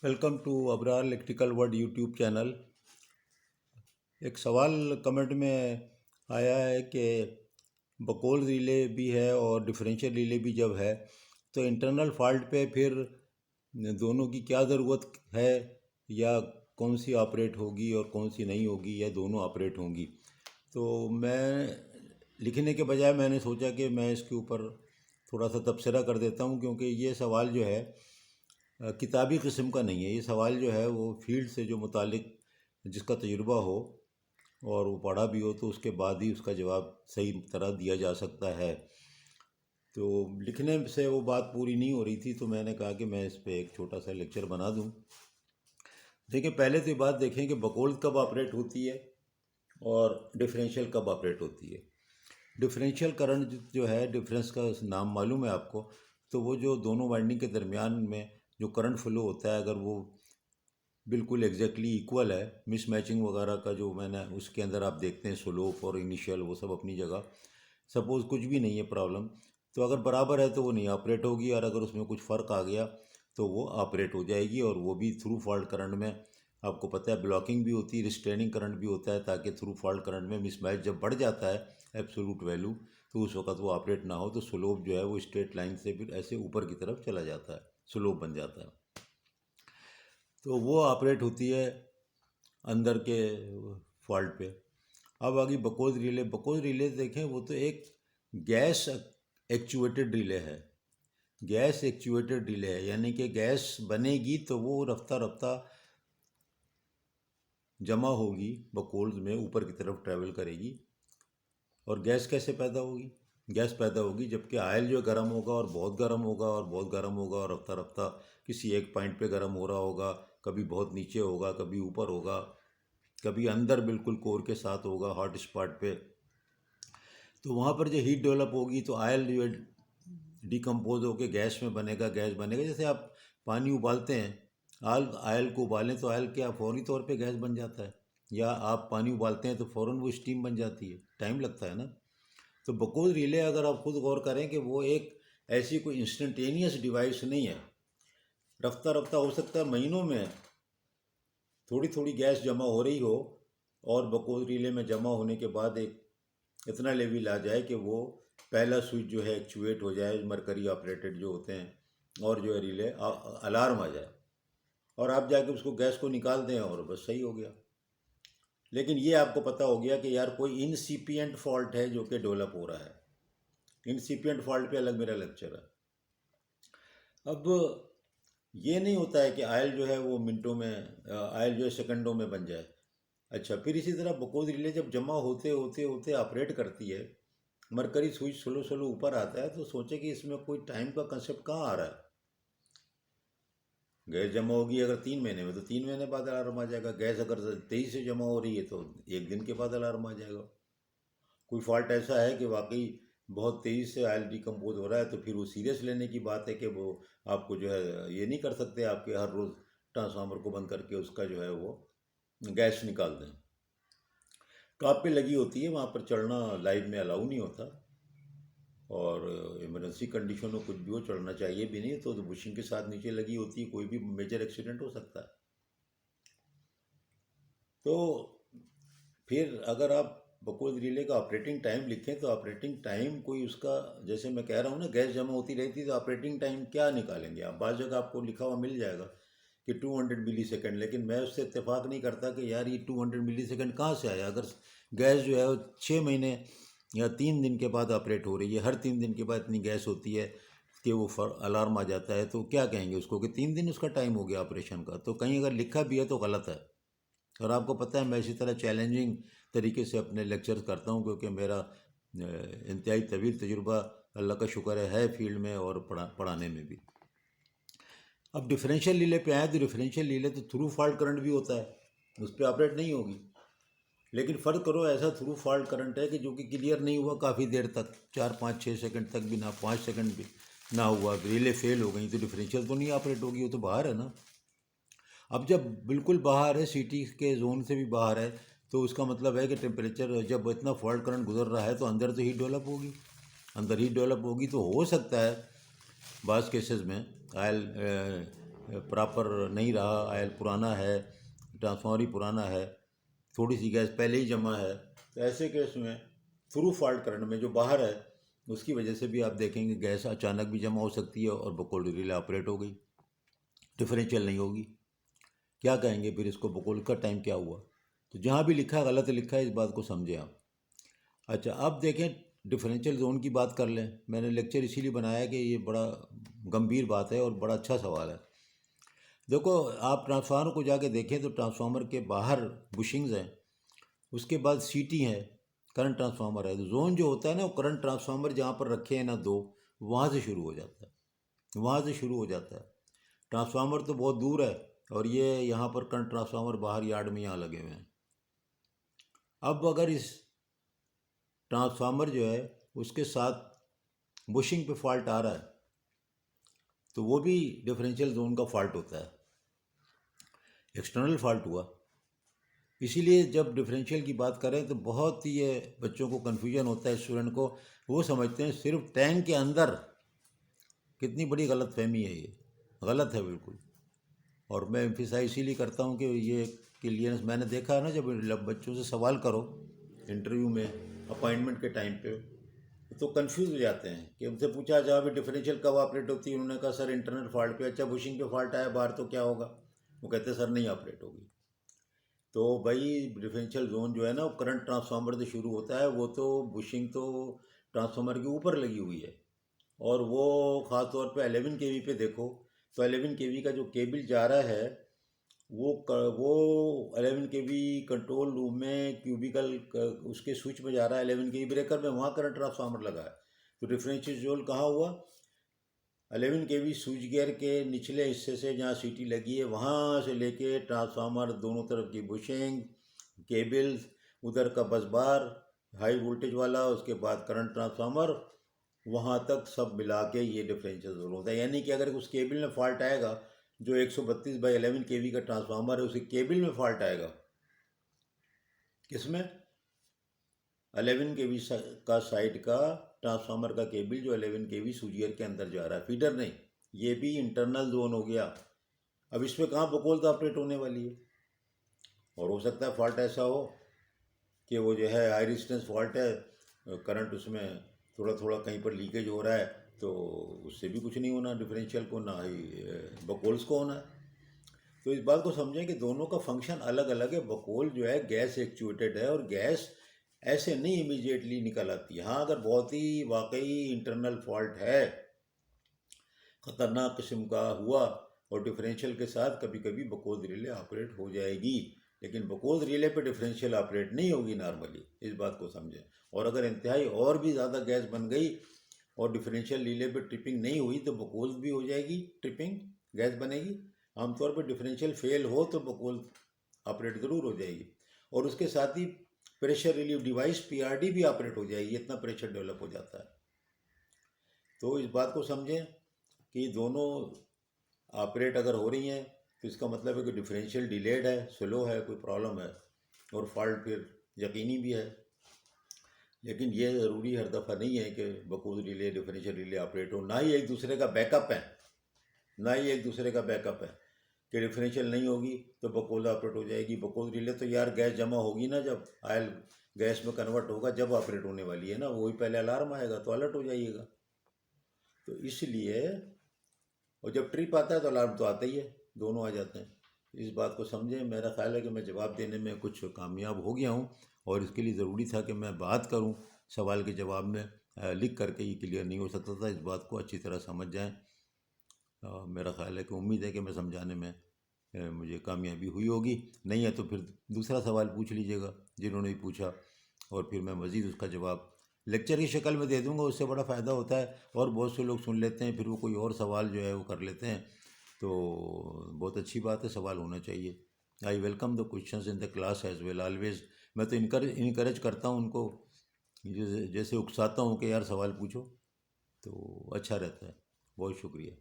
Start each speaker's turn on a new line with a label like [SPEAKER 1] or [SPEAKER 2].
[SPEAKER 1] Welcome to Abrar electrical world YouTube channel. एक सवाल comment में आया है कि बकौल रिले भी है और डिफरेंशियल रिले भी जब है तो इंटरनल फॉल्ट पे फिर दोनों की क्या ज़रूरत है, या कौन सी ऑपरेट होगी और कौन सी नहीं होगी, या दोनों ऑपरेट होंगी। तो मैं लिखने के बजाय मैंने सोचा कि मैं इसके ऊपर थोड़ा सा तबसरा कर देता हूँ, क्योंकि ये सवाल जो है किताबी किस्म का नहीं है। ये सवाल जो है वो फील्ड से जो मुतालिक जिसका तजुर्बा हो और वो पढ़ा भी हो तो उसके बाद ही उसका जवाब सही तरह दिया जा सकता है। तो लिखने से वो बात पूरी नहीं हो रही थी, तो मैंने कहा कि मैं इस पर एक छोटा सा लेक्चर बना दूं। देखिए, पहले तो ये बात देखें कि बकौल कब ऑपरेट होती है और डिफरेंशियल कब ऑपरेट होती है। डिफरेंशियल करंट जो है, डिफरेंस का नाम मालूम है आपको, तो वो जो दोनों वाइंडिंग के दरमियान में जो करंट फ्लो होता है, अगर वो बिल्कुल एग्जैक्टली इक्वल है, मिस मैचिंग वगैरह का जो मैंने उसके अंदर आप देखते हैं स्लोप और इनिशियल वो सब अपनी जगह, सपोज़ कुछ भी नहीं है प्रॉब्लम, तो अगर बराबर है तो वो नहीं ऑपरेट होगी, और अगर उसमें कुछ फ़र्क आ गया तो वो ऑपरेट हो जाएगी। और वो भी थ्रू फॉल्ट करंट में आपको पता है ब्लॉकिंग भी होती है, रिस्ट्रेनिंग करंट भी होता है, ताकि थ्रू फॉल्ट करंट में मिसमैच जब बढ़ जाता है एब्सोल्यूट वैल्यू, तो उस वक्त वो ऑपरेट ना हो तो स्लोप जो है वो स्ट्रेट लाइन से फिर ऐसे ऊपर की तरफ चला जाता है, स्लोप बन जाता है। तो वो ऑपरेट होती है अंदर के फॉल्ट पे। अब आगे बकौल रिले। बकौल रिले देखें, वो तो एक गैस एक्चुएटेड रिले है। गैस एक्चुएटेड रिले है, यानी कि गैस बनेगी तो वो रफ्ता रफ्ता जमा होगी बकौल में, ऊपर की तरफ ट्रैवल करेगी। और गैस कैसे पैदा होगी? गैस पैदा होगी जबकि आयल जो गर्म होगा और बहुत गर्म होगा और बहुत गर्म होगा, और रफ्ता रफ्ता किसी एक पॉइंट पे गर्म हो रहा होगा, कभी बहुत नीचे होगा, कभी ऊपर होगा, कभी अंदर बिल्कुल कोर के साथ होगा हॉट स्पॉट पे। तो वहाँ पर जो हीट डेवलप होगी तो आयल जो है डिकम्पोज होकर गैस में बनेगा, गैस बनेगा। जैसे आप पानी उबालते हैं, आयल को उबालें तो आयल क्या फौरी तौर पे गैस बन जाता है, या आप पानी उबालते हैं तो फ़ौरन वो स्टीम बन जाती है, टाइम लगता है ना। तो बकौल रिले अगर आप खुद गौर करें कि वो एक ऐसी कोई इंस्टेंटेनियस डिवाइस नहीं है। रफ्ता रफ्ता हो सकता है महीनों में थोड़ी थोड़ी गैस जमा हो रही हो, और बकौल रिले में जमा होने के बाद एक इतना लेवल आ जाए कि वो पहला स्विच जो है एक्चुएट हो जाए, मरकरी ऑपरेटेड जो होते हैं, और जो है रिले अलार्म आ जाए, और आप जाके उसको गैस को निकाल दें और बस सही हो गया। लेकिन ये आपको पता हो गया कि यार कोई इनसिपिएंट फॉल्ट है जो कि डेवलप हो रहा है। इनसिपिएंट फॉल्ट पे अलग मेरा लेक्चर है। अब ये नहीं होता है कि आयल जो है वो मिनटों में, आयल जो है सेकंडों में बन जाए। अच्छा, फिर इसी तरह बकौल रिले जब जमा होते होते होते ऑपरेट करती है, मरकरी स्विच स्लो स्लो ऊपर आता है, तो सोचे कि इसमें कोई टाइम का कंसेप्ट कहाँ आ रहा है। गैस जमा होगी अगर 3 महीने में, तो 3 महीने बाद अलार्म आ जाएगा। गैस अगर 23 से जमा हो रही है तो 1 दिन के बाद अलार्म आ जाएगा। कोई फॉल्ट ऐसा है कि वाकई बहुत तेज़ी से ऑयल डिकम्पोज हो रहा है, तो फिर वो सीरियस लेने की बात है कि वो आपको जो है ये नहीं कर सकते आपके हर रोज़ ट्रांसफार्मर को बंद करके उसका जो है वो गैस निकाल दें। टॉप पे लगी होती है, वहाँ पर चढ़ना लाइव में अलाउ नहीं होता, और इमरजेंसी कंडीशन में कुछ भी हो चढ़ना चाहिए भी नहीं, तो बुशिंग के साथ नीचे लगी होती है, कोई भी मेजर एक्सीडेंट हो सकता है। तो फिर अगर आप बकौल रिले का ऑपरेटिंग टाइम लिखें तो ऑपरेटिंग टाइम कोई उसका, जैसे मैं कह रहा हूँ ना, गैस जमा होती रहती है तो ऑपरेटिंग टाइम क्या निकालेंगे आप? बाज़ जगह आपको लिखा हुआ मिल जाएगा कि 200 मिली सेकेंड, लेकिन मैं उससे इत्तेफाक नहीं करता कि यार ये 200 मिली सेकेंड कहाँ से आया। अगर गैस जो है वो 6 महीने या 3 दिन के बाद ऑपरेट हो रही है, हर 3 दिन के बाद इतनी गैस होती है कि वो अलार्म आ जाता है, तो क्या कहेंगे उसको कि 3 दिन उसका टाइम हो गया ऑपरेशन का? तो कहीं अगर लिखा भी है तो गलत है। और आपको पता है मैं इसी तरह चैलेंजिंग तरीके से अपने लेक्चर्स करता हूँ, क्योंकि मेरा इंतहाई तवील तजुर्बा अल्लाह का शुक्र है फील्ड में और पढ़ाने में भी। अब डिफरेंशियल रिले पे आए तो डिफरेंशियल रिले तो थ्रू फॉल्ट करंट भी होता है, उस पर ऑपरेट नहीं होगी। लेकिन फ़र्क करो, ऐसा थ्रू फॉल्ट करंट है कि जो कि क्लियर नहीं हुआ काफ़ी देर तक, 4 5 6 सेकंड तक भी ना, 5 सेकंड भी ना हुआ, रिले फेल हो गई, तो डिफरेंशियल तो नहीं ऑपरेट होगी, वो तो बाहर है ना। अब जब बिल्कुल बाहर है, सिटी के जोन से भी बाहर है, तो उसका मतलब है कि टेम्परेचर, जब इतना फॉल्ट करंट गुजर रहा है तो अंदर तो हीट डेवलप होगी। अंदर हीट डेवलप होगी तो हो सकता है बाज़ केसेस में आयल प्रॉपर नहीं रहा, आयल पुराना है, ट्रांसफार्मर ही पुराना है, थोड़ी सी गैस पहले ही जमा है, तो ऐसे केस में थ्रू फॉल्ट करंट में जो बाहर है उसकी वजह से भी आप देखेंगे गैस अचानक भी जमा हो सकती है और बकोल रिले ऑपरेट हो गई, डिफरेंशियल नहीं होगी। क्या कहेंगे फिर इसको, बकोल का टाइम क्या हुआ? तो जहाँ भी लिखा है गलत लिखा है, इस बात को समझें आप। अच्छा, अब देखें डिफरेंशियल जोन की बात कर लें। मैंने लेक्चर इसीलिए बनाया कि ये बड़ा गंभीर बात है और बड़ा अच्छा सवाल है। देखो, आप ट्रांसफार्मर को जाके देखें तो ट्रांसफार्मर के बाहर बुशिंग्स हैं, उसके बाद सीटी है, करंट ट्रांसफार्मर है। तो जोन जो होता है ना, वो करंट ट्रांसफार्मर जहाँ पर रखे हैं ना दो, वहाँ से शुरू हो जाता है, वहाँ से शुरू हो जाता है। ट्रांसफार्मर तो बहुत दूर है और ये यहाँ पर करंट ट्रांसफार्मर बाहर यार्ड में यहाँ लगे हुए हैं। अब अगर इस ट्रांसफार्मर जो है उसके साथ बुशिंग पे फॉल्ट आ रहा है तो वो भी डिफरेंशियल जोन का फॉल्ट होता है, एक्सटर्नल फॉल्ट हुआ। इसीलिए जब डिफरेंशियल की बात करें तो बहुत ही ये बच्चों को कन्फ्यूजन होता है, स्टूडेंट को। वो समझते हैं सिर्फ टैंक के अंदर, कितनी बड़ी गलत फहमी है, ये गलत है बिल्कुल। और मैं एम्फिसाइज इसीलिए करता हूँ कि ये क्लियरेंस, मैंने देखा है ना, जब बच्चों से सवाल करो इंटरव्यू में, अपॉइंटमेंट के टाइम पे, तो कंफ्यूज हो जाते हैं कि उनसे पूछा जहाँ भी डिफरेंशियल कब ऑपरेट होती है, उन्होंने कहा सर इंटरनल फॉल्ट पे। अच्छा, बुशिंग पे फॉल्ट आया बाहर तो क्या होगा? वो कहते सर नहीं ऑपरेट होगी। तो भाई डिफरेंशियल जोन जो है ना, वो करंट ट्रांसफार्मर से शुरू होता है। वो तो बुशिंग तो ट्रांसफार्मर के ऊपर लगी हुई है, और वो ख़ास तौर पे 11 केवी पे देखो तो 11 केवी का जो केबल जा रहा है वो 11 केवी कंट्रोल रूम में क्यूबिकल उसके स्विच में जा रहा है, 11 केवी ब्रेकर में, वहाँ करंट ट्रांसफार्मर लगा है। तो डिफरेंशियल जोन कहाँ हुआ? 11 केवी स्विच गियर के निचले हिस्से से जहाँ सीटी लगी है, वहाँ से लेके ट्रांसफार्मर दोनों तरफ की बुशिंग, केबल्स, उधर का बस बार हाई वोल्टेज वाला, उसके बाद करंट ट्रांसफार्मर, वहाँ तक सब मिला के ये डिफरेंशियल जोन होता है। यानी कि अगर उस केबल में फॉल्ट आएगा, जो 132/11 केवी का ट्रांसफार्मर है, उसी केबल में फॉल्ट आएगा। किसमें? 11 केवी का साइड का ट्रांसफार्मर का केबल जो 11 केवी स्विचगियर के अंदर जा रहा है, फीडर नहीं। ये भी इंटरनल जोन हो गया। अब इस पर कहाँ बकोल ऑपरेट होने वाली है? और हो सकता है फॉल्ट ऐसा हो कि वो जो है हाई रेजिस्टेंस फॉल्ट है, करंट उसमें थोड़ा थोड़ा कहीं पर लीकेज हो रहा है, तो उससे भी कुछ नहीं होना डिफरेंशियल को, ना ही बकोल्स को होना है। तो इस बात को समझें कि दोनों का फंक्शन अलग अलग है। बकोल जो है गैस एक्चुएटेड है, और गैस ऐसे नहीं इमीडिएटली निकल आती है। हाँ, अगर बहुत ही वाकई इंटरनल फॉल्ट है, ख़तरनाक किस्म का हुआ, और डिफरेंशियल के साथ कभी कभी बकोल रिले ऑपरेट हो जाएगी, लेकिन बकोल रिले पे डिफरेंशियल ऑपरेट नहीं होगी नॉर्मली, इस बात को समझें। और अगर इंतहाई और भी ज़्यादा गैस बन गई और डिफरेंशियल रिले पे ट्रिपिंग नहीं हुई तो बकोल भी हो जाएगी, ट्रिपिंग गैस बनेगी। आमतौर पर डिफरेंशियल फेल हो तो बकोल ऑपरेट ज़रूर हो जाएगी, और उसके साथ ही प्रेशर रिलीव डिवाइस पीआरडी भी ऑपरेट हो जाएगी, इतना प्रेशर डेवलप हो जाता है। तो इस बात को समझें कि दोनों ऑपरेट अगर हो रही हैं तो इसका मतलब है कि डिफरेंशियल डिलेड है, स्लो है, कोई प्रॉब्लम है, और फॉल्ट फिर यकीनी भी है। लेकिन ये ज़रूरी हर दफ़ा नहीं है कि बकोल रिले डिफरेंशियल रिले ऑपरेट हो, ना ही एक दूसरे का बैकअप है, ना ही एक दूसरे का बैकअप है कि डिफरेंशियल नहीं होगी तो बकोल ऑपरेट हो जाएगी। बकोल रिले तो यार गैस जमा होगी ना, जब आयल गैस में कन्वर्ट होगा, जब ऑपरेट होने वाली है ना, वही पहले अलार्म आएगा तो अलर्ट हो जाइएगा। तो इसलिए, और जब ट्रिप आता है तो अलार्म तो आता ही है, दोनों आ जाते हैं। इस बात को समझें। मेरा ख्याल है कि मैं जवाब देने में कुछ कामयाब हो गया हूँ, और इसके लिए ज़रूरी था कि मैं बात करूँ सवाल के जवाब में। लिख करके ये क्लियर नहीं हो सकता था, इस बात को अच्छी तरह समझ जाएं। मेरा ख्याल है कि उम्मीद है कि मैं समझाने में मुझे कामयाबी हुई होगी। नहीं है तो फिर दूसरा सवाल पूछ लीजिएगा जिन्होंने भी पूछा, और फिर मैं मज़ीद उसका जवाब लेक्चर की शक्ल में दे दूंगा। उससे बड़ा फ़ायदा होता है, और बहुत से लोग सुन लेते हैं, फिर वो कोई और सवाल जो है वो कर लेते हैं। तो बहुत अच्छी बात है, सवाल होना चाहिए। I welcome the questions in the class as well always. मैं तो इनकरेज करता हूँ उनको, जैसे उकसाता हूँ कि यार सवाल पूछो, तो अच्छा रहता है। बहुत शुक्रिया।